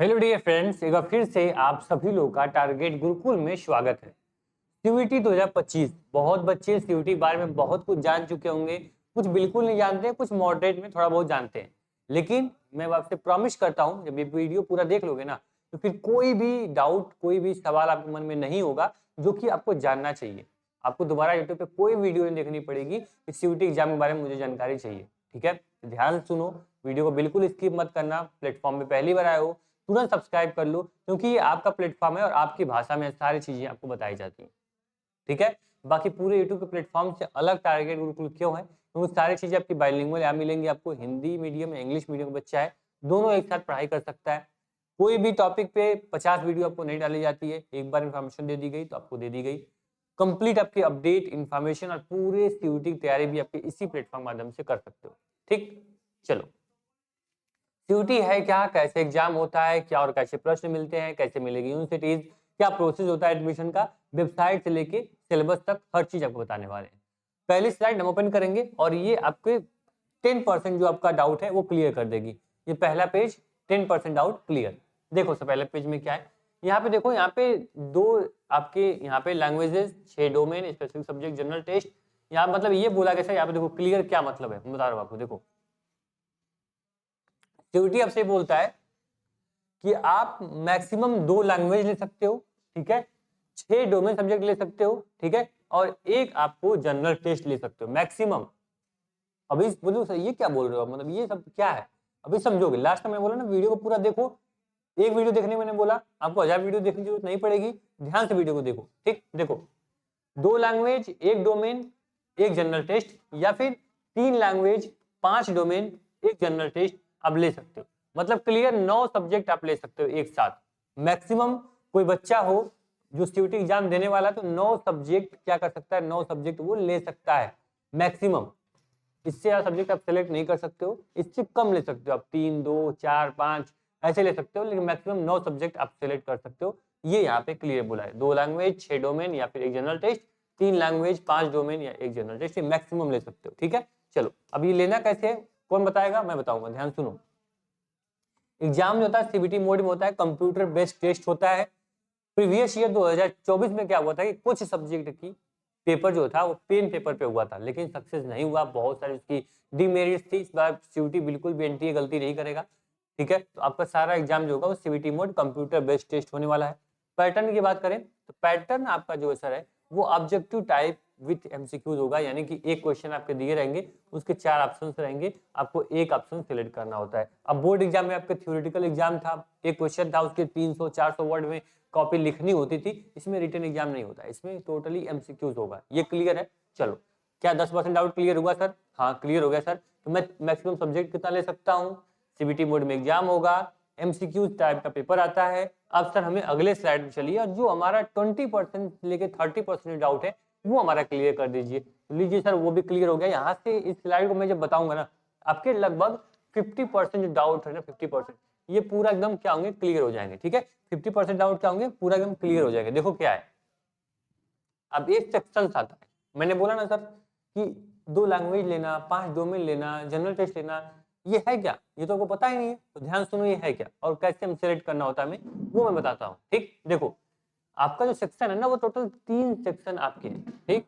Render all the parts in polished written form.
Hello dear friends, एक बार फिर से आप सभी लोगों का टारगेट गुरुकुल में स्वागत है। सीयूईटी 2025 बहुत बच्चे सीयूईटी के बारे में बहुत कुछ जान चुके होंगे, कुछ बिल्कुल नहीं जानते, कुछ मॉडरेट में थोड़ा बहुत जानते हैं। लेकिन मैं आपसे प्रॉमिस करता हूं, जब ये वीडियो पूरा देख लोगे ना, तो फिर कोई भी डाउट, कोई भी सवाल आपके मन में नहीं होगा जो कि आपको जानना चाहिए। आपको दोबारा यूट्यूब पे कोई वीडियो नहीं देखनी पड़ेगी कि सीयूईटी एग्जाम के बारे में मुझे जानकारी चाहिए। ठीक है, ध्यान से सुनो, वीडियो को बिल्कुल स्किप मत करना। प्लेटफॉर्म पे पहली बार आए हो, तुरंत सब्सक्राइब कर लो, क्योंकि ये आपका प्लेटफॉर्म है और आपकी भाषा में सारी चीजें आपको बताई जाती हैं। ठीक है, बाकी पूरे यूट्यूब के प्लेटफॉर्म से अलग टारगेट गुरुकुल क्यों है? क्योंकि सारी चीजें आपकी बाइलिंगुअल यहाँ मिलेंगी। आपको हिंदी मीडियम या इंग्लिश मीडियम का बच्चा है, दोनों एक साथ पढ़ाई कर सकता है। कोई भी टॉपिक पे 50 वीडियो आपको नहीं डाली जाती है, एक बार इन्फॉर्मेशन दे दी गई तो आपको दे दी गई। कंप्लीट आपकी अपडेट इन्फॉर्मेशन और पूरे सीयूईटी की तैयारी भी आपके इसी प्लेटफॉर्म माध्यम से कर सकते हो। ठीक, चलो, सीयूईटी है क्या, कैसे एग्जाम होता है, क्या और कैसे प्रश्न मिलते हैं, कैसे मिलेगी यूनिवर्सिटीज, क्या प्रोसेस होता है एडमिशन का, वेबसाइट से लेके सिलेबस तक हर चीज आपको बताने वाले हैं। पहली स्लाइड हम ओपन करेंगे और ये आपके 10% जो आपका डाउट है वो क्लियर कर देगी। ये पहला पेज, 10% डाउट क्लियर। देखो सब पहले पेज में क्या है, यहाँ पे देखो, यहाँ पे दो आपके यहाँ पे languages, 6 domain, specific subject, general test. यहाँ मतलब ये बोला गया, यहाँ पे देखो क्लियर क्या मतलब है, मैं बता रहा हूँ आपको। देखो सीयूईटी आपसे बोलता है कि आप मैक्सिमम 2 लैंग्वेज ले सकते हो, ठीक है, 6 डोमेन सब्जेक्ट ले सकते हो, ठीक है, और एक आपको जनरल टेस्ट ले सकते हो मैक्सिमम। अभी बोलो सर ये क्या बोल रहे हो, मतलब ये सब क्या है? अभी समझोगे, लास्ट में मैं बोला ना वीडियो को पूरा देखो। एक वीडियो देखने मैंने बोला, आपको 1000 वीडियो देखने की जरूरत नहीं पड़ेगी, ध्यान से वीडियो को देखो। ठीक, देखो 2 लैंग्वेज, 1 डोमेन, 1 जनरल टेस्ट, या फिर 3 लैंग्वेज, 5 डोमेन, 1 जनरल टेस्ट आप ले सकते हो। मतलब क्लियर 9 सब्जेक्ट आप ले सकते हो एक साथ मैक्सिमम। कोई बच्चा हो जो सीयूईटी एग्जाम देने वाला, तो 9 सब्जेक्ट क्या कर सकता है, 9 सब्जेक्ट वो ले सकता है मैक्सिमम। इससे ज्यादा सब्जेक्ट आप सेलेक्ट नहीं कर सकते हो, इससे कम ले सकते हो आप, 3, 2, 4, 5 ऐसे ले सकते हो, लेकिन मैक्सिमम 9 सब्जेक्ट आप सेलेक्ट कर सकते हो। ये यहाँ पे क्लियर बोला है, 2 लैंग्वेज, 6 डोमेन या फिर 1 जनरल टेस्ट, 3 लैंग्वेज, 5 डोमेन या 1 जनरल टेस्ट, ये मैक्सिमम ले सकते हो। ठीक है, चलो अब ये लेना कैसे है, कौन बताएगा? मैं बताऊंगा, ध्यान सुनो। एग्जाम जो होता है सीबीटी मोड में होता है, कंप्यूटर बेस्ड टेस्ट होता है। प्रीवियस ईयर 2024 में क्या हुआ था कि कुछ सब्जेक्ट की पेपर जो था वो पेन पेपर पे हुआ था, लेकिन सक्सेस नहीं हुआ, बहुत सारी उसकी डिमेरिट्स थी। इस बार सीयूईटी बिल्कुल भी एनटीए गलती नहीं करेगा। ठीक है, तो आपका सारा एग्जाम जो होगा वो CBT mode computer based test होने वाला है। पैटर्न की बात करें तो पैटर्न आपका जो सर है वो ऑब्जेक्टिव टाइप विथ एमसीक्यूज होगा, यानी कि एक क्वेश्चन आपके दिए रहेंगे, उसके 4 ऑप्शंस रहेंगे, आपको एक ऑप्शन सिलेक्ट करना होता है। अब बोर्ड एग्जाम में आपका थ्योरेटिकल एग्जाम था, एक क्वेश्चन था, उसके 300-400 वर्ड में कॉपी लिखनी होती थी। इसमें रिटन एग्जाम नहीं होता, इसमें टोटली एमसीक्यूज होगा। ये क्लियर है? चलो, क्या 10% डाउट क्लियर हुआ सर? हाँ क्लियर हो गया सर। तो मैं मैक्सिमम सब्जेक्ट कितना ले सकता हूँ? सीबीटी मोड में एग्जाम होगा, एमसीक्यूज टाइप का पेपर आता है। अब सर हमें अगले स्लाइड में चलिए, और जो हमारा 20% लेके 30% डाउट है वो हमारा क्लियर कर दीजिए। लीजिए सर, वो भी क्लियर हो गया। यहाँ से इस स्लाइड को मैं जब बताऊंगा ना, आपके लगभग 50% जो डाउट है ना, 50% ये पूरा एकदम क्या होंगे, क्लियर हो जाएंगे। ठीक है, 50% डाउट क्या होंगे, पूरा एकदम क्लियर हो जाएंगे। देखो क्या है, अब एक सेक्शन आता है, मैंने बोला ना सर कि 2 लैंग्वेज लेना, 5 डोमेन लेना, जनरल टेस्ट लेना, ये है क्या? ये तो आपको पता ही नहीं है, तो ध्यान सुनो ये है क्या और कैसे हम सिलेक्ट करना होता है हमें, वो मैं बताता हूँ। ठीक, देखो आपका जो सेक्शन है ना वो टोटल 3 सेक्शन आपके हैं। ठीक,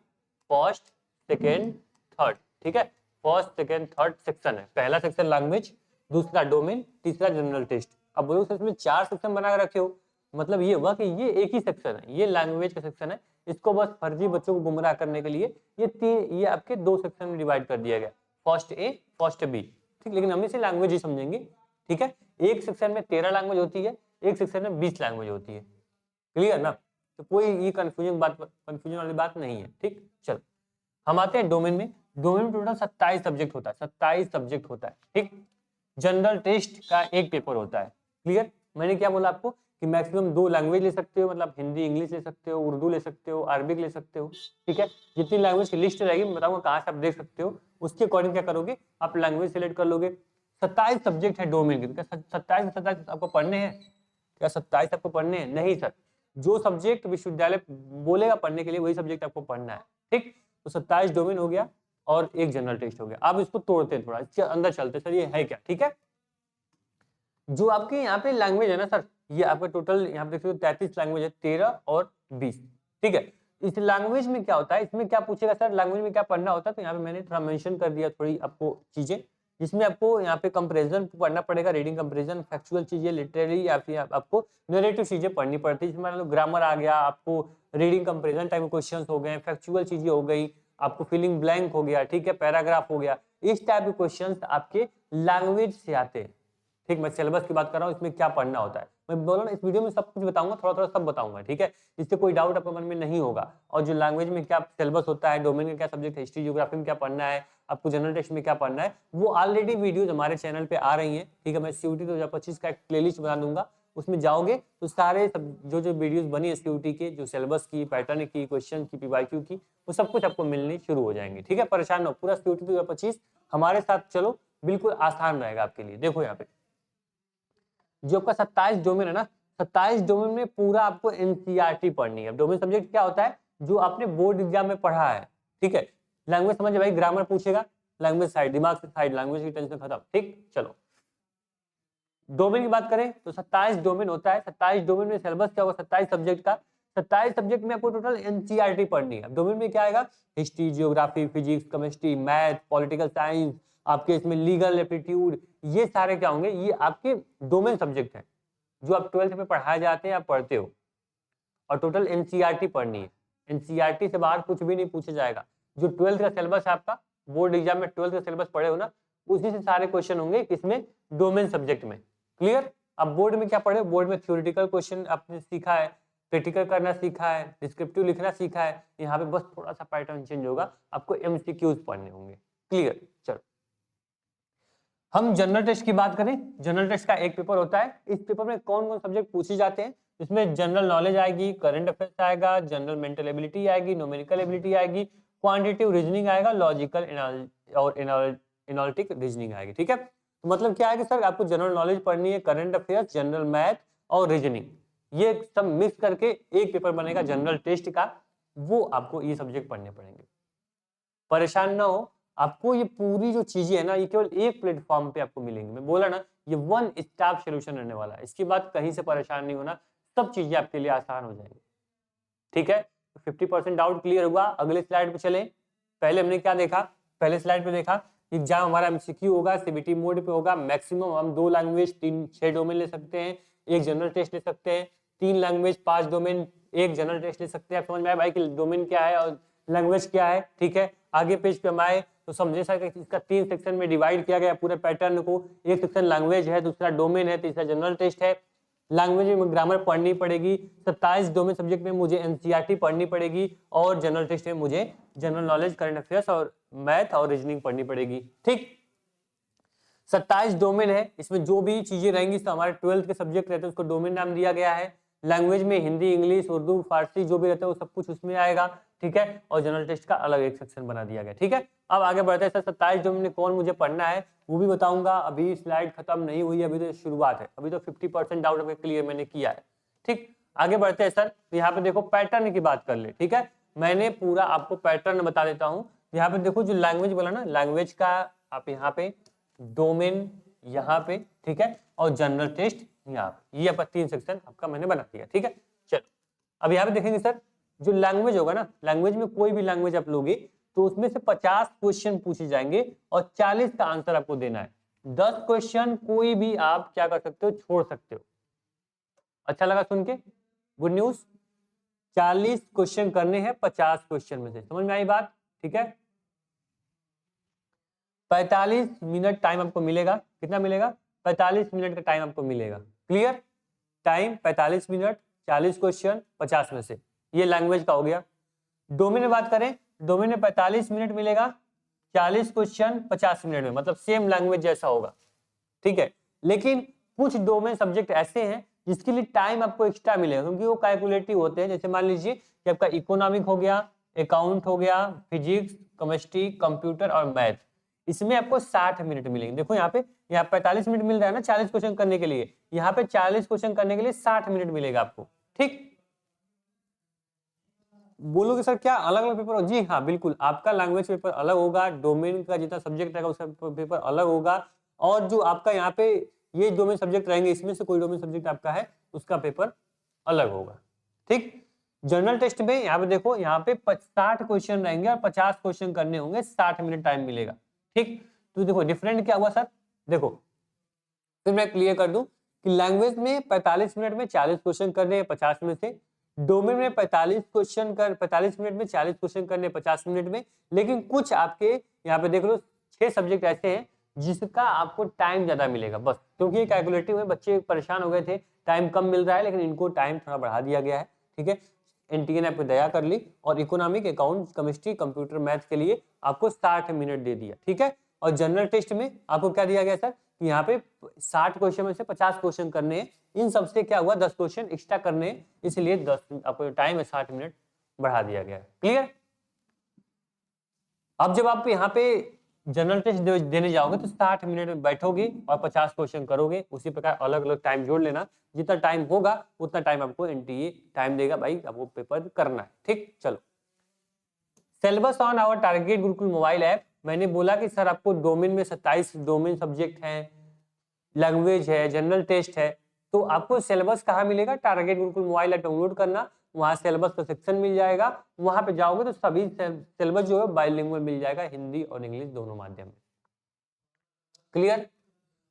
फर्स्ट, सेकेंड, थर्ड। ठीक है, फर्स्ट, सेकेंड, थर्ड सेक्शन है। पहला सेक्शन लैंग्वेज, दूसरा डोमेन, तीसरा जनरल टेस्ट। अब बोलो सर इसमें 4 सेक्शन बना के रखे हो, मतलब ये हुआ कि ये एक ही सेक्शन है, ये लैंग्वेज का सेक्शन है। इसको बस फर्जी बच्चों को गुमराह करने के लिए ये आपके 2 सेक्शन में डिवाइड कर दिया गया, फर्स्ट ए, फर्स्ट बी। ठीक, लेकिन हम इसे लैंग्वेज ही समझेंगे। ठीक है, एक सेक्शन में 13 लैंग्वेज होती है, एक सेक्शन में 20 लैंग्वेज होती है। क्लियर ना? तो कोई ये कंफ्यूजन वाली बात नहीं है। ठीक, चलो हम आते हैं डोमेन में। डोमेन में टोटल 27 सब्जेक्ट होता है, 27 सब्जेक्ट होता है। ठीक, जनरल टेस्ट का एक पेपर होता है। क्लियर? मैंने क्या बोला आपको कि मैक्सिमम 2 लैंग्वेज ले सकते हो, मतलब हिंदी इंग्लिश ले सकते हो, उर्दू ले सकते हो, अरबिक ले सकते हो। ठीक है, जितनी लैंग्वेज की लिस्ट रहेगी मैं बताऊंगा कहाँ से आप देख सकते हो, उसके अकॉर्डिंग क्या करोगे, आप लैंग्वेज सेलेक्ट कर लोगे। 27 सब्जेक्ट है डोमेन के। 27 आपको पढ़ने हैं क्या? 27 आपको पढ़ने हैं? नहीं सर, जो सब्जेक्ट विश्वविद्यालय बोलेगा पढ़ने के लिए वही सब्जेक्ट आपको पढ़ना है। ठीक, तो 27 डोमेन हो गया और एक जनरल टेस्ट हो गया। अब इसको तोड़ते हैं थोड़ा, इसके अंदर चलते सर ये है क्या। ठीक है, जो आपके यहाँ पे लैंग्वेज है ना सर, ये आपका टोटल यहाँ पे देख सकते हो 33 लैंग्वेज है, 13 और 20, ठीक है। इस लैंग्वेज में क्या होता है, इसमें क्या पूछेगा सर, लैंग्वेज में क्या पढ़ना होता है, तो यहाँ पे मैंने थोड़ा मेंशन कर दिया थोड़ी आपको चीजें, जिसमें आपको यहाँ पे कंपैरिजन पढ़ना पड़ेगा, रीडिंग कंपैरिजन, फैक्चुअल चीजें, लिटरेरी या फिर आपको नरेटिव चीजें पढ़नी पड़ती है, जिसमें मान लो ग्रामर आ गया, आपको रीडिंग कंपैरिजन टाइप क्वेश्चंस हो गए, फैक्चुअल चीजें हो गई, आपको फिलिंग ब्लैंक हो गया, ठीक है, पैराग्राफ हो गया, इस टाइप के क्वेश्चंस आपके लैंग्वेज से आते हैं, ठीक। मैं सिलेबस की बात कर रहा हूँ, इसमें क्या पढ़ना होता है, मैं बोला ना इस वीडियो में सब कुछ बताऊंगा, थोड़ा थोड़ा सब बताऊंगा, ठीक है, इससे कोई डाउट आपके मन में नहीं होगा। और जो लैंग्वेज में क्या सिलेबस होता है, डोमेन का क्या सब्जेक्ट है, हिस्ट्री ज्योग्राफी में क्या पढ़ना है, आपको जनरल टेस्ट में क्या पढ़ना है, वो ऑलरेडी वीडियोज हमारे चैनल पे आ रही है, ठीक है। मैं सीयूटी 2025 का एक प्लेलिस्ट बना दूंगा, उसमें जाओगे तो सारे जो वीडियोस बनी है सीयूटी के, जो सिलेबस की, पैटर्न की, क्वेश्चन की, पीवाईक्यू की, वो सब कुछ आपको मिलनी शुरू हो जाएंगे, ठीक है। परेशान हो, पूरा सीयूटी 2025 हमारे साथ चलो, बिल्कुल आसान रहेगा आपके लिए। देखो यहाँ पे जो आपका 27 डोमेन है ना, 27 डोमेन में पूरा आपको एनसीईआरटी पढ़नी है। डोमेन सब्जेक्ट क्या होता है, जो आपने बोर्ड एग्जाम में पढ़ा है, ठीक है। लैंग्वेज समझ भाई, ग्रामर पूछेगा, लैंग्वेज साइड, दिमाग से साइड, लैंग्वेज की टेंशन खत्म, ठीक। चलो डोमेन की बात करें तो 27 डोमेन होता है। 27 डोमेन में सिलेबस क्या होगा 27 सब्जेक्ट का, 27 सब्जेक्ट में आपको टोटल एनसीईआरटी पढ़नी है। डोमेन में क्या आएगा, history, geography, physics, chemistry, math, political science, आपके इसमें लीगल एप्टीट्यूड, ये सारे क्या होंगे, ये आपके डोमेन सब्जेक्ट है, जो आप 12th में पढ़ाए जाते हैं, आप पढ़ते हो, और टोटल एनसीईआरटी पढ़नी है। एनसीईआरटी से बाहर कुछ भी नहीं पूछा जाएगा। जो 12th का सिलेबस है आपका, बोर्ड एग्जाम में 12th का सिलेबस पढ़े हो ना, उसी से सारे क्वेश्चन होंगे किसमें, डोमेन सब्जेक्ट में। क्लियर। अब बोर्ड में क्या पढ़े, बोर्ड में थ्योरेटिकल क्वेश्चन आपने सीखा है, प्रैक्टिकल करना सीखा है, डिस्क्रिप्टिव लिखना सीखा है, यहाँ पे बस थोड़ा सा पैटर्न चेंज होगा, आपको एमसीक्यूज पढ़ने होंगे। क्लियर। चलो हम जनरल टेस्ट की बात करें। जनरल टेस्ट का एक पेपर होता है, इस पेपर में कौन कौन सब्जेक्ट पूछे जाते हैं, इसमें जनरल नॉलेज आएगी, करंट अफेयर्स आएगा, जनरल मेंटल एबिलिटी आएगी, न्यूमेरिकल एबिलिटी आएगी, क्वांटिटेटिव रीजनिंग आएगा, लॉजिकल और एनालिटिक रीजनिंग आएगी, ठीक है। तो मतलब क्या है कि सर आपको जनरल नॉलेज पढ़नी है, करंट अफेयर्स, जनरल मैथ और रीजनिंग, ये सब मिक्स करके एक पेपर बनेगा जनरल टेस्ट का, वो आपको ये सब्जेक्ट पढ़ने पड़ेंगे। परेशान ना हो, आपको ये पूरी जो चीजें है ना, ये केवल एक प्लेटफॉर्म पे आपको मिलेंगी। मैं बोला ना, ये वन स्टॉप सॉल्यूशन रहने वाला है, इसके बाद कहीं से परेशान नहीं होना, सब चीजें आपके लिए आसान हो जाएंगी, ठीक है। 50% डाउट क्लियर हुआ। अगले स्लाइड पे चले। पहले हमने क्या देखा, पहले स्लाइड पे देखा एग्जाम हमारा एमसीक्यू होगा, सीबीटी मोड पे होगा, मैक्सिमम हम 2 लैंग्वेज 6 डोमेन ले सकते हैं, एक जनरल टेस्ट ले सकते हैं, 3 लैंग्वेज 5 डोमेन, एक जनरल टेस्ट ले सकते हैं। समझ में आया भाई कि डोमेन क्या है और लैंग्वेज क्या है, ठीक है। आगे पेज पे हम आए तो समझे सर इसका 3 सेक्शन में डिवाइड किया गया पूरे पैटर्न को, एक सेक्शन लैंग्वेज है, दूसरा डोमेन है, तीसरा जनरल टेस्ट है। लैंग्वेज में ग्रामर पढ़नी पड़ेगी, 27 डोमेन सब्जेक्ट में मुझे एनसीईआरटी पढ़नी पड़ेगी, और जनरल टेस्ट में मुझे जनरल नॉलेज, करंट अफेयर्स और मैथ और रीजनिंग पढ़नी पड़ेगी, ठीक। 27 डोमेन है, इसमें जो भी चीजें रहेंगी तो हमारे 12th के सब्जेक्ट रहते हैं उसको डोमेन नाम दिया गया है। लैंग्वेज में हिंदी, इंग्लिश, उर्दू, फारसी जो भी रहता है वो सब कुछ उसमें आएगा, ठीक है। और जनरल टेस्ट का अलग एक सेक्शन बना दिया गया, ठीक है। अब आगे बढ़ते हैं सर, 27 डोमेन में कौन मुझे पढ़ना है वो भी बताऊंगा। अभी स्लाइड खत्म नहीं हुई, अभी तो शुरुआत है, अभी तो 50% डाउट क्लियर मैंने किया है, ठीक। आगे बढ़ते हैं सर, तो यहाँ पे देखो पैटर्न की बात कर ले, ठीक है। मैंने पूरा आपको पैटर्न बता देता हूँ। यहाँ पे देखो जो लैंग्वेज बोला ना, लैंग्वेज का आप यहाँ पे, डोमेन यहाँ पे, ठीक है, और जनरल टेस्ट यहाँ पे, ये आपका 3 सेक्शन आपका मैंने बना दिया, ठीक है। चलो अब यहाँ पे देखेंगे सर, जो लैंग्वेज होगा ना, लैंग्वेज में कोई भी लैंग्वेज आप लोगे तो उसमें से 50 क्वेश्चन पूछे जाएंगे और 40 का आंसर आपको देना है। 10 क्वेश्चन कोई भी आप क्या कर सकते हो, छोड़ सकते हो। अच्छा लगा सुन के, गुड न्यूज। 40 क्वेश्चन करने हैं 50 क्वेश्चन में से, समझ में आई बात, ठीक है। 45 मिनट टाइम आपको मिलेगा, कितना मिलेगा, 45 मिनट का टाइम आपको मिलेगा। क्लियर, टाइम 45 मिनट, 40 क्वेश्चन 50 में से, ये लैंग्वेज का हो गया। डोमेन में बात करें, डोमेन में 45 मिनट मिलेगा, 40 क्वेश्चन 50 मिनट में, मतलब सेम लैंग्वेज जैसा होगा, ठीक है। लेकिन कुछ डोमेन सब्जेक्ट ऐसे हैं जिसके लिए टाइम आपको एक्स्ट्रा मिलेगा, क्योंकि वो कैलकुलेटिव होते हैं। जैसे मान लीजिए कि आपका इकोनॉमिक हो गया, अकाउंट हो गया, फिजिक्स, केमिस्ट्री, कंप्यूटर और मैथ, इसमें आपको 60 मिनट मिलेंगे। देखो यहाँ पे, यहाँ 45 मिनट मिल रहा है ना 40 क्वेश्चन करने के लिए, यहाँ पे 40 क्वेश्चन करने के लिए 60 मिनट मिलेगा आपको, ठीक। बोलोगे सर क्या अलग अलग पेपर हो? जी हाँ बिल्कुल, आपका लैंग्वेज पेपर अलग होगा, डोमेन का जितना सब्जेक्ट रहेगा उसका पेपर अलग होगा, और जो आपका यहाँ पे ये डोमेन सब्जेक्ट रहेंगे, इसमें से कोई डोमेन सब्जेक्ट आपका है उसका पेपर अलग होगा। ठीक, जनरल टेस्ट में यहाँ पे देखो, यहाँ पे 60 क्वेश्चन रहेंगे और 50 क्वेश्चन करने होंगे, 60 मिनट टाइम मिलेगा। ठीक, तो देखो डिफरेंट क्या हुआ सर, देखो फिर मैं क्लियर कर दूं कि लैंग्वेज में 45 मिनट में 40 क्वेश्चन करने हैं 50 में से, डोमेन में 45 मिनट में 40 क्वेश्चन करने 50 मिनट में। लेकिन कुछ आपके यहाँ पे देख लो 6 सब्जेक्ट ऐसे हैं जिसका आपको टाइम ज्यादा मिलेगा, बस क्योंकि ये कैलकुलेटिव में बच्चे परेशान हो गए थे, टाइम कम मिल रहा है, लेकिन इनको टाइम थोड़ा बढ़ा दिया गया है। ठीक है, एनटीए ने आपको दया कर ली और economic, account, chemistry, computer, math के लिए आपको 60 मिनट दे दिया। ठीक है, और जनरल टेस्ट में आपको क्या दिया गया सर कि यहाँ पे 60 क्वेश्चन में से 50 क्वेश्चन करने हैं, इन सबसे क्या हुआ 10 क्वेश्चन एक्स्ट्रा करने हैं, इसलिए 10 आपको टाइम है 60 मिनट बढ़ा दिया गया है। क्लियर? अब जब आप यहाँ पे जनरल टेस्ट देने जाओगे तो 60 मिनट में बैठोगे और 50 क्वेश्चन करोगे, उसी प्रकार अलग अलग टाइम जोड़ लेना, जितना टाइम होगा उतना टाइम आपको एनटीए टाइम देगा, भाई आपको पेपर करना है। ठीक, चलो syllabus on our target Gurukul mobile app. मैंने बोला कि सर आपको डोमेन में 27 डोमेन सब्जेक्ट हैं, लैंग्वेज है, जनरल टेस्ट है, तो आपको सिलेबस कहाँ मिलेगा? Target Gurukul mobile app download करना, वहां सिलेबस का सेक्शन मिल जाएगा, वहां पे जाओगे तो सभी सिलेबस जो है बाइलिंगुअल मिल जाएगा, हिंदी और इंग्लिश दोनों माध्यम में। क्लियर?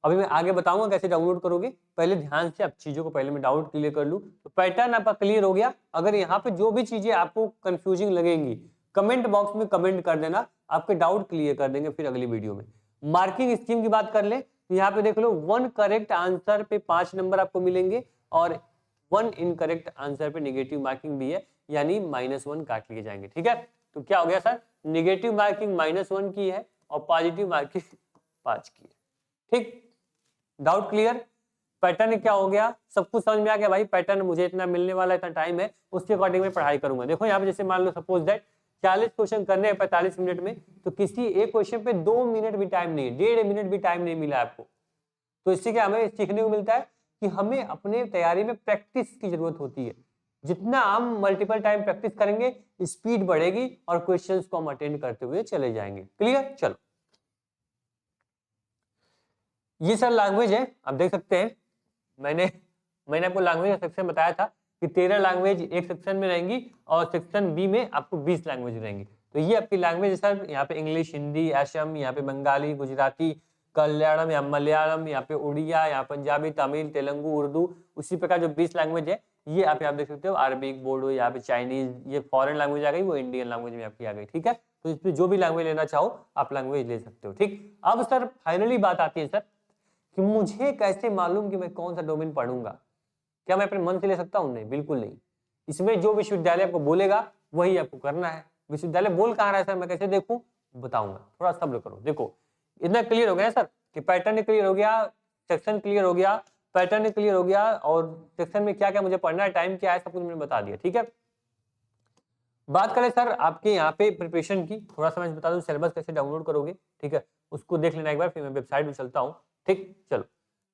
अभी मैं आगे बताऊंगा कैसे डाउनलोड करोगे, पहले ध्यान से आप चीजों को पहले मैं डाउट क्लियर कर लूं। तो पैटर्न आपका क्लियर हो गया। अगर यहाँ पे जो भी चीजें आपको कंफ्यूजिंग लगेंगी कमेंट बॉक्स में कमेंट कर देना, आपके डाउट क्लियर कर देंगे फिर अगली वीडियो में। मार्किंग स्कीम की बात कर ले तो यहाँ पे देख लो 1 करेक्ट आंसर पे 5 नंबर आपको मिलेंगे और 1 इनकरेक्ट आंसर पे नेगेटिव मार्किंग भी है, यानी -1 काट लिए जाएंगे। ठीक है, तो क्या हो गया सर, नेगेटिव मार्किंग -1 की है और पॉजिटिव मार्किंग 5 की है। ठीक, डाउट क्लियर? पैटर्न क्या हो गया, सब कुछ समझ में आ गया भाई। पैटर्न मुझे इतना मिलने वाला, इतना टाइम है, उसके अकॉर्डिंग मैं पढ़ाई करूंगा। देखो यहाँ पे जैसे मान लो सपोज दैट 40 क्वेश्चन करने हैं 45 मिनट में, तो किसी एक क्वेश्चन पे 2 मिनट भी टाइम नहीं, 1.5 मिनट भी टाइम नहीं मिला आपको, तो इससे क्या हमें सीखने को मिलता है कि हमें अपने तैयारी में प्रैक्टिस की जरूरत होती है। जितना हम मल्टीपल टाइम प्रैक्टिस करेंगे स्पीड बढ़ेगी और क्वेश्चंस को हम अटेंड करते हुए चले जाएंगे। क्लियर? चलो ये सर लैंग्वेज है, आप देख सकते हैं मैंने आपको लैंग्वेज का सेक्शन बताया था कि 13 लैंग्वेज एक सेक्शन में रहेंगी और सेक्शन बी में आपको 20 लैंग्वेज रहेंगी। तो ये आपकी लैंग्वेज है सर, यहाँ पे इंग्लिश, हिंदी, असम, यहाँ पे बंगाली, गुजराती, कल्याणम या मलयालम, यहाँ पे उड़िया, यहाँ पंजाबी, तमिल, तेलुगु, उर्दू, उसी प्रकार जो 20 लैंग्वेज है ये आप यहाँ देख सकते हो, अरबिक, बोडो, यहाँ पे चाइनीज, ये फॉरेन लैंग्वेज आ गई, वो इंडियन लैंग्वेज में आपकी आ गई। ठीक है, तो इसमें जो भी लैंग्वेज लेना चाहो आप लैंग्वेज ले सकते हो। ठीक, अब सर फाइनली बात आती है सर कि मुझे कैसे मालूम कि मैं कौन सा डोमेन पढ़ूंगा? क्या मैं अपने मन से ले सकता हूं? नहीं, बिल्कुल नहीं। इसमें जो विश्वविद्यालय आपको बोलेगा वही आपको करना है। विश्वविद्यालय बोल कहाँ रहा है सर, मैं कैसे देखूं? बताऊंगा, थोड़ा सब्र करो। देखो इतना क्लियर हो गया सर कि पैटर्न क्लियर हो गया, सेक्शन क्लियर हो गया, पैटर्न क्लियर हो गया और सेक्शन में क्या क्या मुझे पढ़ना है, टाइम क्या है, सब कुछ मैंने बता दिया। ठीक है, बात करें सर आपके यहाँ पे प्रिपरेशन की, थोड़ा सा मैं बता दूं सिलेबस कैसे डाउनलोड करोगे। ठीक है, उसको देख लेना एक बार, फिर मैं वेबसाइट पे चलता हूँ। ठीक, चलो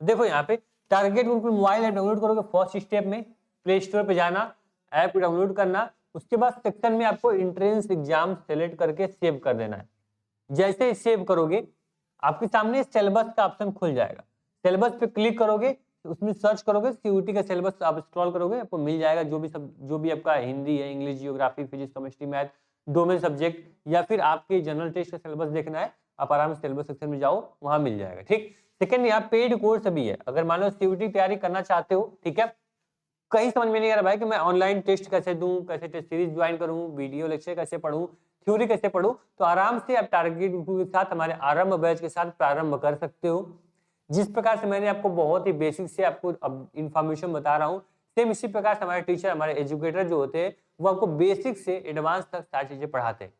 देखो यहाँ पे target Gurukul mobile app download करोगे, फर्स्ट स्टेप में प्ले स्टोर पे जाना, ऐप को डाउनलोड करना, उसके बाद सेक्शन में आपको एंट्रेंस एग्जाम सेलेक्ट करके सेव कर देना है। जैसे ही सेव करोगे आपके सामने सिलेबस का ऑप्शन खुल जाएगा, सिलेबस पे क्लिक करोगे, उसमें सर्च करोगे सीयूटी का सिलेबस, आप स्क्रॉल करोगे आपको मिल जाएगा जो भी आपका हिंदी है, English, geography, physics, chemistry, math, domain subject, या फिर आपके जनरल टेस्ट का सिलेबस देखना है, आप आराम से सिलेबस सेक्शन में जाओ, वहां मिल जाएगा। ठीक, सेकंड यहाँ पेड कोर्स भी है, अगर मान लो सीयूटी तैयारी करना चाहते हो, ठीक है, कहीं समझ में नहीं आ रहा भाई कि मैं ऑनलाइन टेस्ट कैसे दूं, कैसे टेस्ट सीरीज ज्वाइन करूं, वीडियो लेक्चर कैसे पढूं, थ्योरी कैसे पढूं, तो आराम से आप टारगेट गुरुकुल के साथ हमारे आरंभ बैच के साथ प्रारंभ कर सकते हो। जिस प्रकार से मैंने आपको बहुत ही बेसिक से आपको अब इंफॉर्मेशन बता रहा हूँ, सेम इसी प्रकार से हमारे टीचर, हमारे एजुकेटर जो होते हैं वो आपको बेसिक से एडवांस तक सारी चीजें पढ़ाते हैं।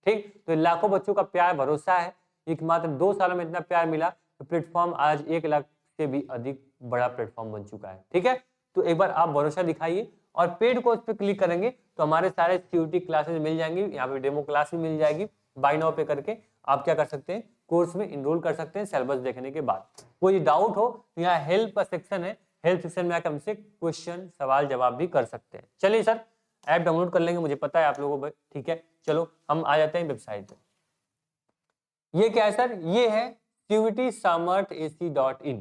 ठीक, तो लाखों बच्चों का प्यार भरोसा है, एक मात्र 2 सालों में इतना प्यार मिला तो प्लेटफॉर्म आज 1 लाख से भी अधिक बड़ा प्लेटफॉर्म बन चुका है। ठीक है, तो एक बार आप भरोसा दिखाइए और पेड कोर्स पे क्लिक करेंगे तो हमारे सारे सीयूटी क्लासेस मिल जाएंगी, यहाँ पे डेमो क्लास भी मिल जाएगी, बाय नाउ पे करके आप क्या कर सकते हैं, कोर्स में इनरोल कर सकते हैं सिलेबस देखने के बाद। कोई डाउट हो तो यहाँ हेल्प का सेक्शन है, हेल्प सेक्शन में आकर हमसे क्वेश्चन सवाल जवाब भी कर सकते हैं। चलिए सर ऐप डाउनलोड कर लेंगे, मुझे पता है आप लोगों को। ठीक है, चलो हम आ जाते हैं वेबसाइट पे। ये क्या है सर, ये है cvtsamarthAC.in।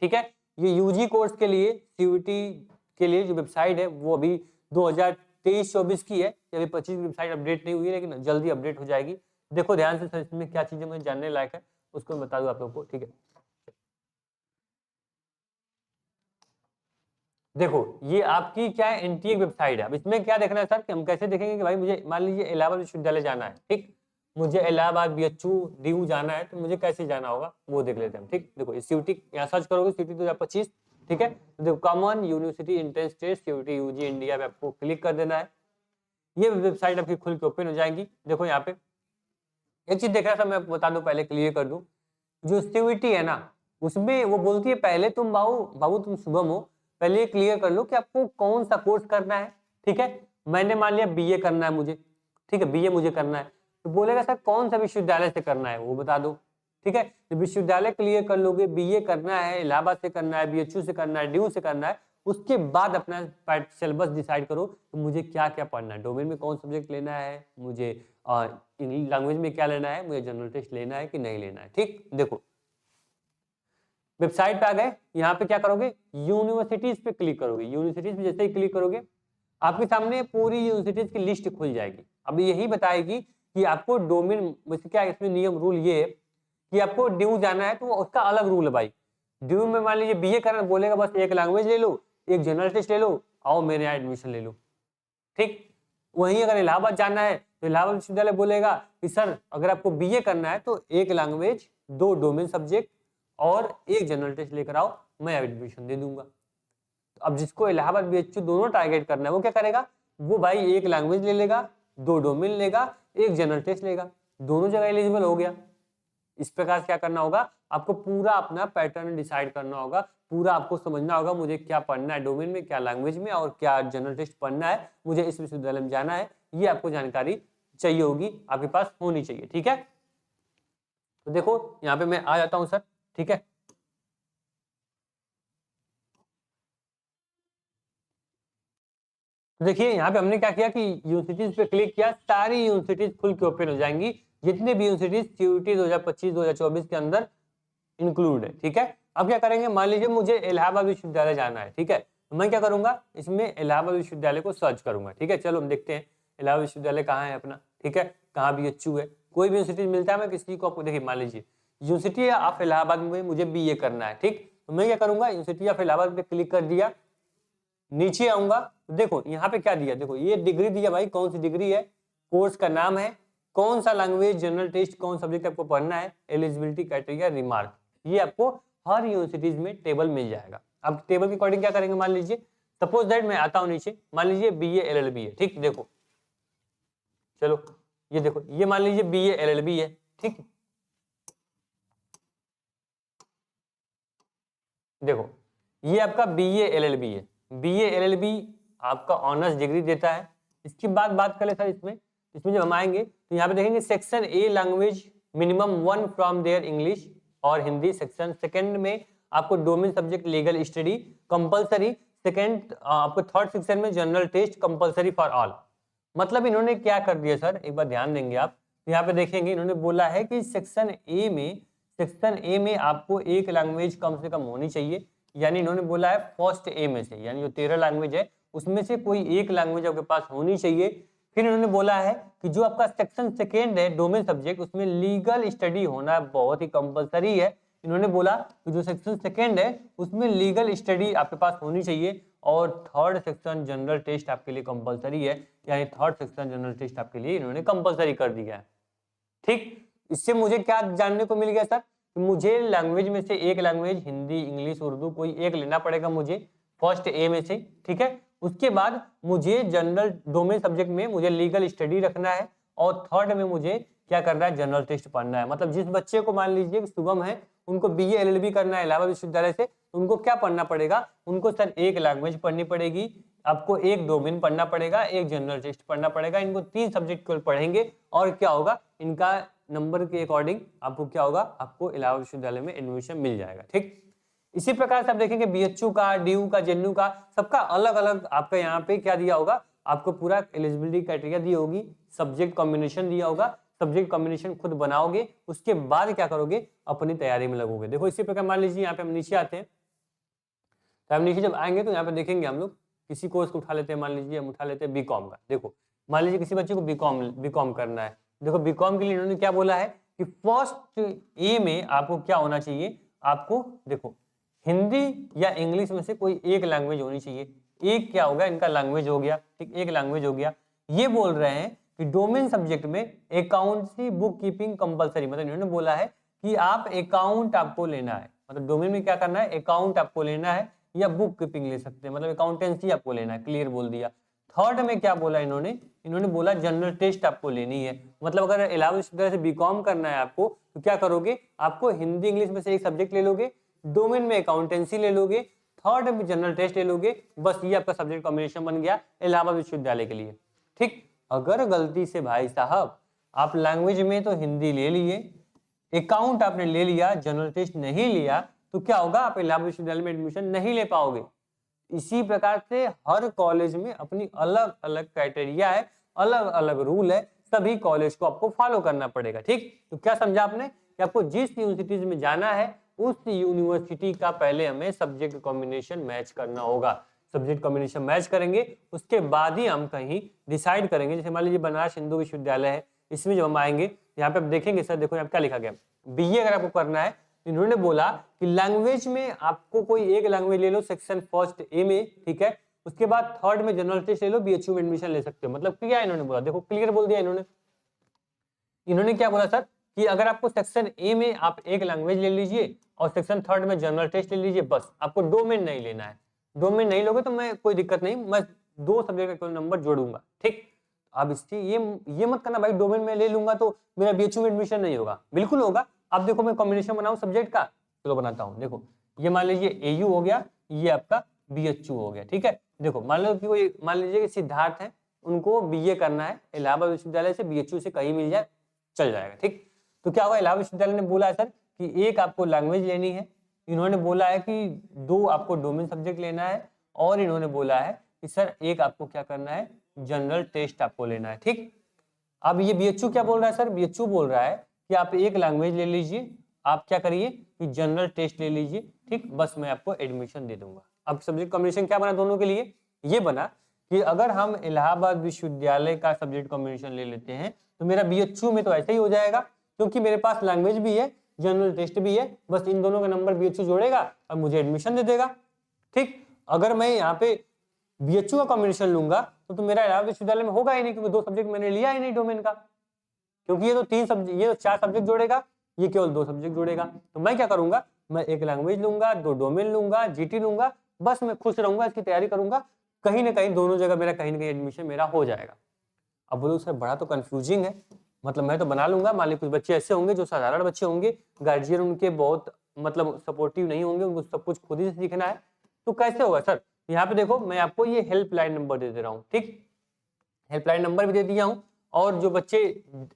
ठीक है। ये यूजी कोर्स के लिए सीयूईटी के लिए जो वेबसाइट है वो अभी 2023-24 की है, अभी 25 की वेबसाइट अपडेट नहीं हुई है, लेकिन जल्दी अपडेट हो जाएगी। देखो ध्यान से सर, इसमें क्या चीजें मुझे जानने लायक है उसको मैं बता दूं आप लोगों को, ठीक है। देखो ये आपकी क्या है, एनटीए वेबसाइट है। अब इसमें क्या देखना है सर कि हम कैसे देखेंगे कि भाई मुझे मान लीजिए इलाहाबाद विश्वविद्यालय जाना है, ठीक, मुझे इलाहाबाद बीएचयू डीयू जाना है, तो मुझे कैसे जाना होगा वो देख लेते हैं, ठीक। देखो सीयूटी यहाँ सर्च करोगे, सीयूटी 2025, ठीक है। देखो common university entrance test CUET UG India पे आपको क्लिक कर देना है। ये वेबसाइट आपकी खुल के ओपन हो जाएगी। देखो यहाँ पे एक चीज देख रहा था, मैं बता दूं, पहले क्लियर कर दूं, जो सीयूटी है ना उसमें वो बोलती है पहले तुम बाबू तुम शुभम हो, पहले ये क्लियर कर लो कि आपको कौन सा कोर्स करना है, ठीक है। मैंने मान लिया बीए करना है मुझे, ठीक है, बीए मुझे करना है, तो बोलेगा सर कौन सा विश्वविद्यालय से करना है वो बता दो, ठीक है। तो विश्वविद्यालय क्लियर कर लोगे, बीए करना है, इलाहाबाद से करना है, बीएचयू से करना है, डीयू से करना है, उसके बाद अपना सिलेबस डिसाइड करो कि मुझे क्या क्या पढ़ना है, डोमेन में कौन सब्जेक्ट लेना है, मुझे इंग्लिश लैंग्वेज में क्या लेना है, मुझे जनरल टेस्ट लेना है कि नहीं लेना है, ठीक। देखो वेबसाइट पे आ गए, यहाँ पे क्या करोगे, यूनिवर्सिटीज पे क्लिक करोगे। यूनिवर्सिटीज पे जैसे ही क्लिक करोगे आपके सामने पूरी यूनिवर्सिटीज की लिस्ट खुल जाएगी। अब यही बताएगी कि आपको डोमेन वैसे क्या, इसमें नियम रूल ये है कि आपको ड्यू जाना है तो उसका अलग रूल है भाई। ड्यू में मान लीजिए बीए करना, बोलेगा बस एक लैंग्वेज ले लो, एक जनरल टेस्ट ले लो, आओ मेरे यहाँ एडमिशन ले लो, ठीक। वहीं अगर इलाहाबाद जाना है तो इलाहाबाद विश्वविद्यालय बोलेगा कि सर अगर आपको बीए करना है तो एक लैंग्वेज, 2 डोमेन सब्जेक्ट और एक जनरल टेस्ट लेकर आओ, मैं एडमिशन दे दूंगा। तो अब जिसको इलाहाबाद बीएचयू दोनों टारगेट करना है वो क्या करेगा, वो भाई एक लैंग्वेज ले लेगा, 2 डोमेन लेगा, एक जनरल टेस्ट लेगा, दोनों जगह एलिजिबल हो गया। इस प्रकार क्या करना होगा, आपको पूरा अपना पैटर्न डिसाइड करना होगा, पूरा आपको समझना होगा मुझे क्या पढ़ना है डोमेन में, क्या लैंग्वेज में, और क्या जनरल टेस्ट पढ़ना है, मुझे इस विश्वविद्यालय में जाना है, ये आपको जानकारी चाहिए होगी, आपके पास होनी चाहिए, ठीक है। तो देखो यहाँ पे मैं आ जाता हूँ सर, ठीक है। देखिए यहाँ पे हमने क्या किया कि यूनिवर्सिटीज पे क्लिक किया, सारी यूनिवर्सिटीज खुल के ओपन हो जाएंगी, जितने भी यूनिवर्सिटीज सीयूटी 2025-2024 के अंदर इंक्लूड है, ठीक है। अब क्या करेंगे, मान लीजिए मुझे इलाहाबाद विश्वविद्यालय जाना है, ठीक है, तो मैं क्या करूंगा, इसमें इलाहाबाद विश्वविद्यालय को सर्च करूंगा, ठीक है। चलो हम देखते हैं इलाहाबाद विश्वविद्यालय कहाँ है अपना, ठीक है, कहाँ बीएचयू है, कोई भी यूनिवर्सिटी मिलता है, मैं किसी को आपको देखिए, मान लीजिए यूनिवर्सिटी ऑफ इलाहाबाद में मुझे बीए करना है, ठीक, तो मैं क्या करूंगा, यूनिवर्सिटी ऑफ इलाहाबाद पे क्लिक कर दिया, नीचे आऊंगा तो देखो यहाँ पे क्या दिया, देखो ये डिग्री दिया भाई, कौन सी डिग्री है, कोर्स का नाम है, कौन सा लैंग्वेज, जनरल टेस्ट, कौन सब्जेक्ट आपको पढ़ना है, एलिजिबिलिटी क्राइटेरिया, रिमार्क, ये आपको हर यूनिवर्सिटीज में टेबल मिल जाएगा। अब टेबल के अकॉर्डिंग क्या करेंगे, मान लीजिए सपोज दैट मैं आता हूँ नीचे, मान लीजिए बीए एलएलबी है, ठीक, देखो चलो ये देखो, ये मान लीजिए बीए एलएलबी है, ठीक, देखो ये आपका बीए एलएलबी है, बीए एलएलबी आपका ऑनर्स डिग्री देता है। इसकी बात कर ले सर, इसमें जब हम आएंगे तो यहाँ पे देखेंगे section A language minimum 1 from there English और हिंदी, सेक्शन सेकंड में आपको domain subject legal study compulsory, second आपको थर्ड सेक्शन में general test compulsory for all. मतलब इन्होंने क्या कर दिया सर, एक बार ध्यान देंगे आप, यहाँ पे देखेंगे इन्होंने बोला है कि सेक्शन ए में आपको एक लैंग्वेज कम से कम होनी चाहिए, यानी इन्होंने बोला है फर्स्ट ए में से, यानी जो 13 लैंग्वेज है उसमें से कोई एक लैंग्वेज आपके पास होनी चाहिए। फिर इन्होंने बोला है कि जो आपका सेक्शन सेकेंड है डोमेन सब्जेक्ट, उसमें लीगल स्टडी होना बहुत ही कंपलसरी है। इन्होंने बोला कि जो सेक्शन सेकेंड है उसमें लीगल स्टडी आपके पास होनी चाहिए, और थर्ड सेक्शन जनरल टेस्ट आपके लिए कंपलसरी है, यानी थर्ड सेक्शन जनरल टेस्ट आपके लिए इन्होंने कंपलसरी कर दिया है, ठीक। इससे मुझे क्या जानने को मिल गया सर, मुझे लैंग्वेज में से एक लैंग्वेज हिंदी, इंग्लिश, उर्दू कोई एक लेना पड़ेगा मुझे फर्स्ट ए में से, ठीक है। उसके बाद मुझे जनरल डोमेन सब्जेक्ट में मुझे लीगल स्टडी रखना है, और थर्ड में मुझे क्या करना है, जनरल टेस्ट पढ़ना है। मतलब जिस बच्चे को मान लीजिए शुभम है, उनको बीए एलएलबी करना है इलाहाबाद विश्वविद्यालय से, उनको क्या पढ़ना पड़ेगा, उनको सर एक लैंग्वेज पढ़नी पड़ेगी, आपको एक डोमेन पढ़ना पड़ेगा, एक जनरल टेस्ट पढ़ना पड़ेगा, इनको 3 सब्जेक्ट केवल पढ़ेंगे, और क्या होगा, इनका नंबर के अकॉर्डिंग आपको क्या होगा, आपको इलाहाबाद विश्वविद्यालय में एडमिशन मिल जाएगा, ठीक। इसी प्रकार से आप देखेंगे बीएचयू का, डीयू का, जेएनयू का, सबका अलग अलग आपका यहाँ पे क्या दिया होगा, आपको पूरा एलिजिबिलिटी क्राइटेरिया दी होगी, सब्जेक्ट कॉम्बिनेशन दिया होगा, सब्जेक्ट कॉम्बिनेशन खुद बनाओगे, उसके बाद क्या करोगे, अपनी तैयारी में लगोगे। देखो इसी प्रकार मान लीजिए यहाँ पे हम नीचे आते हैं, तो हम नीचे जब आएंगे तो यहाँ पे देखेंगे हम लोग किसी कोर्स को उठा लेते हैं, मान लीजिए हम उठा लेते हैं बीकॉम का। देखो मान लीजिए किसी बच्चे को बीकॉम करना है। देखो बीकॉम के लिए इन्होंने क्या बोला है कि फर्स्ट ए में आपको क्या होना चाहिए, आपको देखो हिंदी या इंग्लिश में से कोई एक लैंग्वेज होनी चाहिए। एक क्या होगा इनका लैंग्वेज हो गया, ठीक, एक लैंग्वेज हो गया। ये बोल रहे हैं कि डोमेन सब्जेक्ट में अकाउंटेंसी बुक कीपिंग कंपलसरी, मतलब इन्होंने बोला है कि आप अकाउंट आपको लेना है, मतलब डोमेन में क्या करना है, अकाउंट आपको लेना है या बुक कीपिंग ले सकते हैं, मतलब अकाउंटेंसी आपको लेना है, क्लियर बोल दिया। थर्ड में क्या बोला इन्होंने बोला जनरल टेस्ट आपको लेनी है, मतलब अगर इलाहाबाद विश्वविद्यालय से बीकॉम करना है आपको तो क्या करोगे, आपको हिंदी इंग्लिश में से एक सब्जेक्ट ले लोगे, डोमेन में अकाउंटेंसी ले लोगे, थर्ड में जनरल टेस्ट ले लोगे, बस ये आपका सब्जेक्ट कॉम्बिनेशन बन गया इलाहाबाद विश्वविद्यालय के लिए। ठीक, अगर गलती से भाई साहब आप लैंग्वेज में तो हिंदी ले लिए, अकाउंट आपने ले लिया, जनरल टेस्ट नहीं लिया, तो क्या होगा, आप इलाहाबाद विश्वविद्यालय में एडमिशन नहीं ले पाओगे। इसी प्रकार से हर कॉलेज में अपनी अलग अलग क्राइटेरिया है, अलग अलग रूल है, सभी कॉलेज को आपको फॉलो करना पड़ेगा। ठीक, तो क्या समझा आपने कि आपको जिस यूनिवर्सिटीज में जाना है उस यूनिवर्सिटी का पहले हमें सब्जेक्ट कॉम्बिनेशन मैच करना होगा। सब्जेक्ट कॉम्बिनेशन मैच करेंगे उसके बाद ही हम कहीं डिसाइड करेंगे। जैसे मान लीजिए बनारस हिंदू विश्वविद्यालय है, इसमें जब हम आएंगे यहाँ पे आप देखेंगे, सर देखो यहाँ क्या लिखा गया, बीए अगर आपको करना है, इन्होंने बोला कि लैंग्वेज में आपको कोई एक लैंग्वेज ले लो सेक्शन फर्स्ट ए में, ठीक है, उसके बाद थर्ड में जनरल टेस्ट ले लो, बीएचयू में एडमिशन ले सकते हो। मतलब क्या इन्होंने बोला, देखो क्लियर बोल दिया इन्होंने क्या बोला सर कि अगर आपको सेक्शन ए में आप एक लैंग्वेज ले लीजिए और सेक्शन थर्ड में जनरल टेस्ट ले लीजिए, बस आपको डोमेन नहीं लेना है। डोमेन नहीं लोगे तो मैं कोई दिक्कत नहीं, मैं 2 सब्जेक्ट का नंबर जोड़ूंगा। ठीक, अब इससे ये मत करना भाई डोमेन में ले लूंगा तो मेरा बीएचयू में एडमिशन नहीं होगा, बिल्कुल होगा। अब देखो मैं कॉम्बिनेशन बनाऊं सब्जेक्ट का, चलो बनाता हूं। देखो ये मान लीजिए एयू हो गया, ये आपका बीएचयू हो गया, ठीक है। देखो मान लीजिए कि सिद्धार्थ है, उनको बीए करना है इलाहाबाद विश्वविद्यालय से, बीएचयू से कहीं मिल जाए चल जाएगा। ठीक, तो क्या होगा, इलाहाबाद विश्वविद्यालय ने बोला है सर कि एक आपको लैंग्वेज लेनी है, इन्होंने बोला है कि 2 आपको डोमेन सब्जेक्ट लेना है, और इन्होंने बोला है कि सर एक आपको क्या करना है, जनरल टेस्ट आपको लेना है। ठीक, अब ये बीएचयू क्या बोल रहा है सर, बीएचयू बोल रहा है कि आप एक लैंग्वेज ले लीजिए, आप क्या करिए कि जनरल टेस्ट ले लीजिए, ठीक, बस मैं आपको एडमिशन दे दूंगा। अब सब्जेक्ट कॉम्बिनेशन क्या बना दोनों के लिए, ये बना कि अगर हम इलाहाबाद विश्वविद्यालय का सब्जेक्ट कॉम्बिनेशन ले लेते हैं तो मेरा बीएचयू में तो ऐसा ही हो जाएगा, क्योंकि मेरे पास लैंग्वेज भी है, जनरल टेस्ट भी है, बस इन दोनों का नंबर बीएचयू जोड़ेगा और मुझे एडमिशन दे देगा। ठीक, अगर मैं यहाँ पे बीएचयू का कॉम्बिनेशन लूंगा तो मेरा इलाहाबाद विश्वविद्यालय में होगा ही नहीं, क्योंकि 2 सब्जेक्ट मैंने लिया ही नहीं डोमेन का, क्योंकि ये तो 4 सब्जेक्ट जोड़ेगा, ये केवल 2 सब्जेक्ट जोड़ेगा। तो मैं क्या करूंगा, मैं एक लैंग्वेज लूंगा, 2 डोमेन लूंगा, जीटी लूंगा, बस मैं खुश रहूंगा, इसकी तैयारी करूंगा, कहीं ना कहीं दोनों जगह मेरा कहीं ना कहीं एडमिशन मेरा हो जाएगा। अब बोलो सर बड़ा तो कंफ्यूजिंग है, मतलब मैं तो बना लूंगा, मान लीजिए कुछ बच्चे ऐसे होंगे जो साधारण बच्चे होंगे, गार्जियन उनके बहुत मतलब सपोर्टिव नहीं होंगे, उनको सब कुछ खुद ही से सीखना है, तो कैसे होगा सर। यहाँ पे देखो मैं आपको ये हेल्पलाइन नंबर दे दे रहा हूँ, ठीक, हेल्पलाइन नंबर भी दे दिया हूँ। और जो बच्चे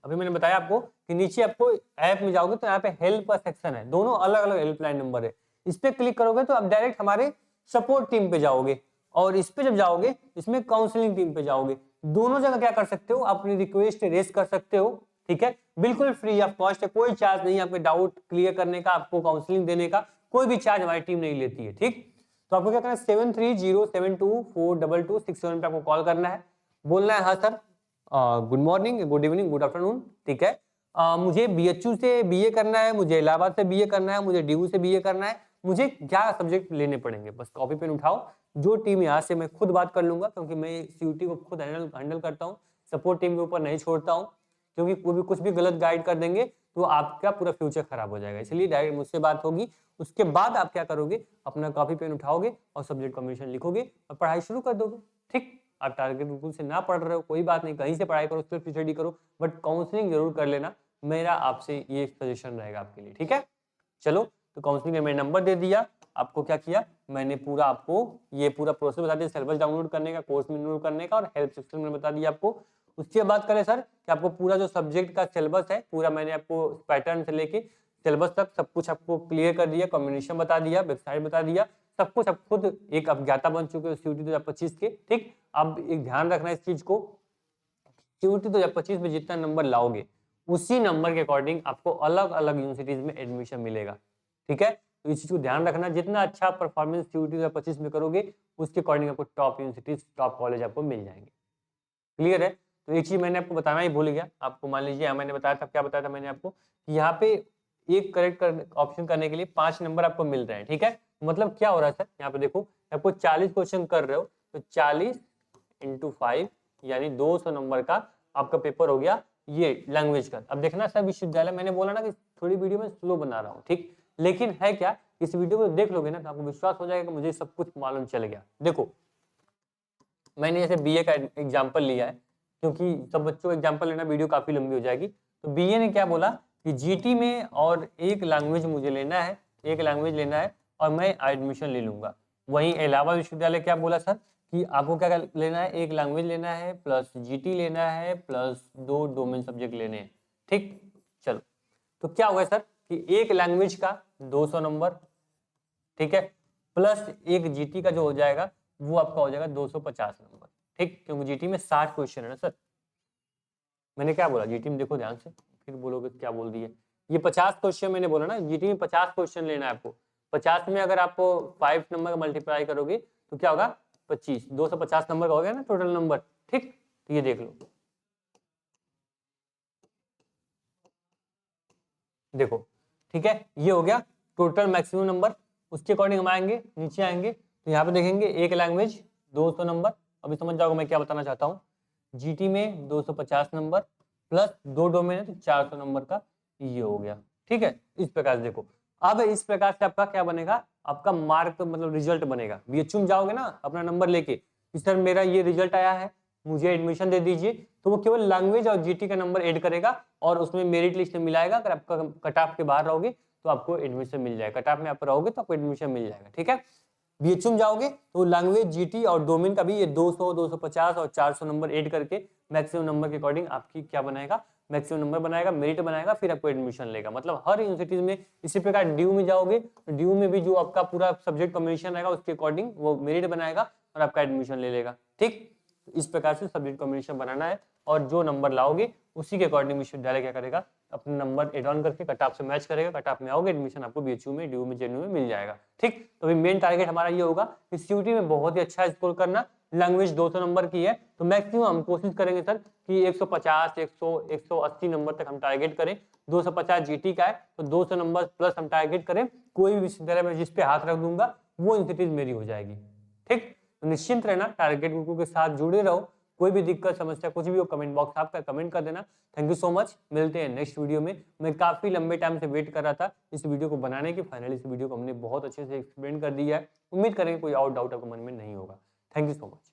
अभी मैंने बताया आपको कि नीचे आपको ऐप में जाओगे तो यहाँ पे हेल्प का सेक्शन है, दोनों अलग अलग हेल्पलाइन नंबर है, इस पे क्लिक करोगे तो आप डायरेक्ट हमारे सपोर्ट टीम पे जाओगे, और इस पे जब जाओगे इसमें काउंसलिंग टीम पे जाओगे। दोनों जगह क्या कर सकते हो, अपनी रिक्वेस्ट रेज कर सकते हो, ठीक है, बिल्कुल फ्री ऑफ कॉस्ट है, कोई चार्ज नहीं आपके डाउट क्लियर करने का, आपको काउंसलिंग देने का कोई भी चार्ज हमारी टीम नहीं लेती है। ठीक, तो आपको क्या करना है, 7307242267 पे आपको कॉल करना है, बोलना है हाँ sir good morning, good evening, good afternoon, ठीक है, मुझे बीएचयू से बीए करना है, मुझे इलाहाबाद से बीए करना है, मुझे डीयू से बीए करना है, मुझे क्या सब्जेक्ट लेने पड़ेंगे, बस कॉपी पेन उठाओ। जो टीम यहाँ से मैं खुद बात कर लूंगा, क्योंकि मैं सीयूटी को खुद हैंडल करता हूँ, सपोर्ट टीम के ऊपर नहीं छोड़ता हूँ, क्योंकि कोई भी कुछ भी गलत गाइड कर देंगे तो आपका पूरा फ्यूचर खराब हो जाएगा, इसलिए डायरेक्ट मुझसे बात होगी। उसके बाद आप क्या करोगे, अपना कॉपी पेन उठाओगे और सब्जेक्ट कॉम्बिनेशन लिखोगे और पढ़ाई शुरू कर दोगे। ठीक, आप टारगेट बिल्कुल से ना पढ़ रहे हो कोई बात नहीं, कहीं से पढ़ाई करो, उसके पीछे करो, बट काउंसलिंग जरूर कर लेना, मेरा आपसे ये सजेशन रहेगा आपके लिए। ठीक है, चलो तो काउंसलिंग में मैंने नंबर दे दिया, आपको क्या किया, मैंने पूरा आपको ये पूरा प्रोसेस बता दिया, सिलेबस डाउनलोड करने का, कोर्स में इनरोल करने का, और हेल्प सेक्शन में बता दिया आपको। उसके बाद करें सर कि आपको पूरा जो सब्जेक्ट का सिलेबस है पूरा मैंने आपको पैटर्न से लेके सिलेबस तक सब कुछ आपको क्लियर कर दिया, कॉम्बिनेशन बता दिया, वेबसाइट बता दिया, सब कुछ आप खुद एक अज्ञाता बन चुके हो सीयूटी 2025 के। ठीक, अब एक ध्यान रखना इस चीज को, सीयूटी 2025 में जितना नंबर लाओगे उसी नंबर के अकॉर्डिंग आपको अलग अलग यूनिवर्सिटीज में एडमिशन मिलेगा। ठीक है, तो इस चीज को ध्यान रखना, जितना अच्छा परफॉर्मेंस CUET 2025 में करोगे उसके अकॉर्डिंग आपको टॉप यूनिवर्सिटीज टॉप कॉलेज आपको मिल जाएंगे। क्लियर है? तो एक चीज मैंने आपको बताना ही भूल गया, आपको मान लीजिए मैंने बताया था, क्या बताया था मैंने आपको कि यहाँ पे एक करेक्ट ऑप्शन करने के लिए 5 नंबर आपको मिल रहे हैं। ठीक है, मतलब क्या हो रहा है सर, यहाँ पे देखो आपको 40 क्वेश्चन कर रहे हो तो 40 × 5 यानी 200 नंबर का आपका पेपर हो गया ये लैंग्वेज का। अब देखना सर विश्वविद्यालय, मैंने बोला ना कि थोड़ी वीडियो में स्लो बना रहा हूँ, ठीक, लेकिन है क्या, इस वीडियो को देख लोगे ना तो आपको विश्वास हो जाएगा कि मुझे सब कुछ मालूम चल गया। देखो मैंने जैसे BA का एग्जाम्पल लिया है, क्योंकि सब बच्चों को एग्जाम्पल लेना वीडियो काफी लंबी हो जाएगी। तो BA ने क्या बोला कि GT में और एक लैंग्वेज मुझे लेना है, एक लैंग्वेज लेना है और मैं एडमिशन ले लूंगा। वहीं इलाहाबाद विश्वविद्यालय क्या बोला सर कि आपको क्या लेना है, एक लैंग्वेज लेना है प्लस GT लेना है प्लस 2 डोमेन सब्जेक्ट लेने हैं। ठीक, चलो तो क्या होगा सर कि एक लैंग्वेज का 200 नंबर, ठीक है, प्लस एक GT का जो हो जाएगा वो आपका हो जाएगा 250 नंबर। ठीक, क्योंकि GT में 60 क्वेश्चन है ना सर। मैंने क्या बोला, GT में देखो ध्यान से, फिर बोलोगे क्या बोल दिए, ये 50 क्वेश्चन मैंने बोला ना, GT में 50 क्वेश्चन लेना है आपको। 50 में अगर आपको 5 नंबर का मल्टीप्लाई करोगे तो क्या होगा 25, 250 नंबर का हो गया ना टोटल नंबर। ठीक, तो ये देख लो, देखो ठीक है, ये हो गया टोटल मैक्सिमम नंबर। उसके अकॉर्डिंग हम आएंगे, नीचे आएंगे तो यहाँ पे देखेंगे एक लैंग्वेज 200 नंबर। अभी समझ जाओगे मैं क्या बताना चाहता हूँ। GT में 250 नंबर प्लस 2 डोमेन है तो 400 नंबर का ये हो गया। ठीक है, इस प्रकार से देखो, अब इस प्रकार से आपका क्या बनेगा, आपका मार्क मतलब रिजल्ट बनेगा। BHU में जाओगे ना अपना नंबर लेके कि सर मेरा ये रिजल्ट आया है, मुझे एडमिशन दे दीजिए, तो वो केवल लैंग्वेज और GT का नंबर ऐड करेगा और उसमें मेरिट लिस्ट में मिलाएगा। अगर आपका कट ऑफ के बाहर रहोगे तो आपको एडमिशन मिल जाएगा, कट ऑफ में आप रहोगे तो आपको एडमिशन मिल जाएगा। ठीक है, BHU में जाओगे तो लैंग्वेज GT और डोमेन का भी ये 200, 250 और 400 नंबर ऐड करके मैक्सिमम नंबर के अकॉर्डिंग आपकी क्या बनाएगा, मैक्सिमम नंबर बनाएगा, मेरिट बनाएगा, फिर आपको एडमिशन लेगा। मतलब हर यूनिवर्सिटीज में इसी प्रकार DU में जाओगे तो DU में भी जो आपका पूरा सब्जेक्ट कॉम्बिनेशन रहेगा उसके अकॉर्डिंग वो मेरिट बनाएगा और आपका एडमिशन ले लेगा। ठीक, इस प्रकार से सब्जेक्ट कॉम्बिनेशन बनाना है और जो नंबर लाओगे उसी के अकॉर्डिंग विश्वविद्यालय क्या करेगा, अपने नंबर एड ऑन करके कट ऑफ से मैच करेगा, कट ऑफ में आओगे एडमिशन आपको BHU में, DU में, JNU में मिल जाएगा। ठीक, तो अभी मेन टारगेट हमारा ये होगा कि CUET में बहुत ही अच्छा स्कोर करना। लैंग्वेज 200 नंबर की है तो मैक्सिमम हम कोशिश करेंगे सर कि 150, 100, 180 नंबर तक हम टारगेट करें। 250 GT का है तो 200 नंबर प्लस हम टारगेट करें। कोई भी विश्वविद्यालय में जिस पे हाथ रख दूंगा वो यूनिवर्सिटीज मेरी हो जाएगी। ठीक, तो निश्चिंत रहना, टारगेट ग्रुप के साथ जुड़े रहो। कोई भी दिक्कत समस्या कुछ भी हो कमेंट बॉक्स आपका कमेंट कर देना। थैंक यू सो मच, मिलते हैं नेक्स्ट वीडियो में। मैं काफी लंबे टाइम से वेट कर रहा था इस वीडियो को बनाने की, फाइनली इस वीडियो को हमने बहुत अच्छे से एक्सप्लेन कर दिया है। उम्मीद करेंगे कोई और डाउट आपको मन में नहीं होगा। Thank you so much.